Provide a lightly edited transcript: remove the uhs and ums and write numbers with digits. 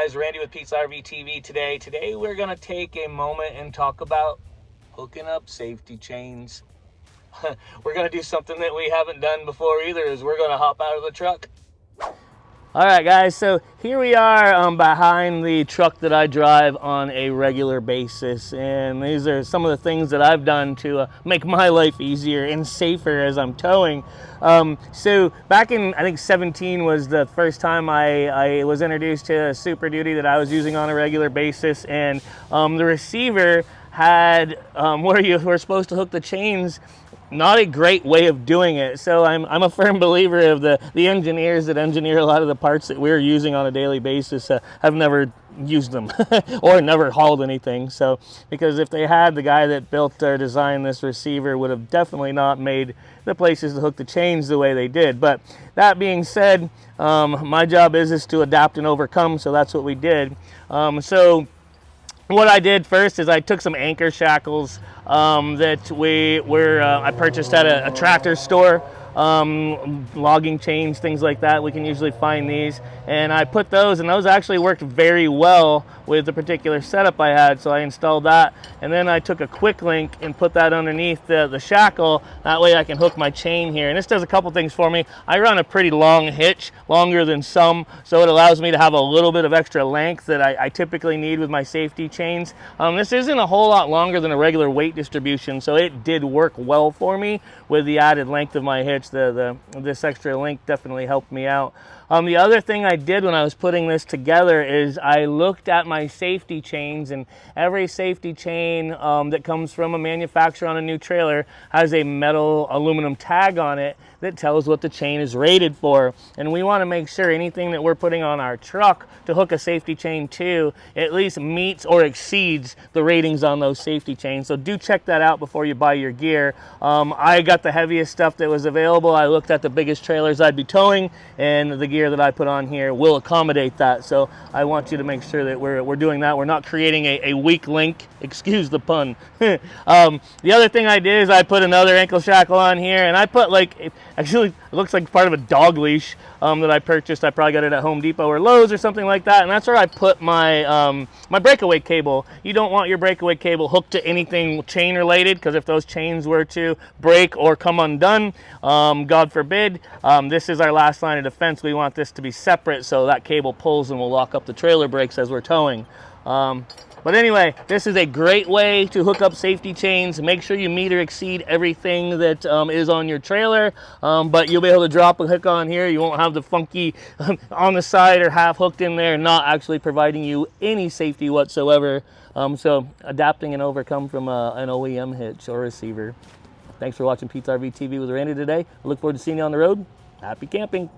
guys, Randy with Pete's RV TV today. Today we're going to take a moment and talk about hooking up safety chains. We're going to do something that we haven't done before either, is we're going to hop out of the truck. All right, guys, so here we are behind the truck that I drive on a regular basis, and these are some of the things that I've done to make my life easier and safer as I'm towing. So back in, I think 17 was the first time I was introduced to Super Duty that I was using on a regular basis, and the receiver had where you were supposed to hook the chains. Not a great way of doing it. So I'm a firm believer of the engineers that engineer a lot of the parts that we're using on a daily basis have never used them or never hauled anything. So because if they had, the guy that built or designed this receiver would have definitely not made the places to hook the chains the way they did. But that being said, my job is to adapt and overcome. So that's what we did. So what I did first is I took some anchor shackles that I purchased at a tractor store, logging chains, things like that. We can usually find these, and I put those, and those actually worked very well with the particular setup I had. So I installed that, and then I took a quick link and put that underneath the shackle. That way I can hook my chain here, and this does a couple things for me. I run a pretty long hitch, longer than some, so it allows me to have a little bit of extra length that I typically need with my safety chains. This isn't a whole lot longer than a regular weight distribution, so it did work well for me with the added length of my hitch. This extra length definitely helped me out. The other thing I did when I was putting this together is I looked at my safety chains, and every safety chain that comes from a manufacturer on a new trailer has a metal aluminum tag on it that tells what the chain is rated for. And we want to make sure anything that we're putting on our truck to hook a safety chain to at least meets or exceeds the ratings on those safety chains. So do check that out before you buy your gear. I got the heaviest stuff that was available. I looked at the biggest trailers I'd be towing, and the gear that I put on here will accommodate that. So I want you to make sure that we're doing that. We're not creating a weak link, excuse the pun. The other thing I did is I put another ankle shackle on here, and I put actually it looks like part of a dog leash that I purchased. I probably got it at Home Depot or Lowe's or something like that, and that's where I put my my breakaway cable. You don't want your breakaway cable hooked to anything chain related, because if those chains were to break or come undone, God forbid, this is our last line of defense. We want this to be separate so that cable pulls and will lock up the trailer brakes as we're towing. But anyway, this is a great way to hook up safety chains. Make sure you meet or exceed everything that is on your trailer, but you'll be able to drop a hook on here. You won't have the funky on the side or half hooked in there, not actually providing you any safety whatsoever. So adapting and overcome from an OEM hitch or receiver. Thanks for watching Pete's RV TV with Randy today. I look forward to seeing you on the road. Happy camping.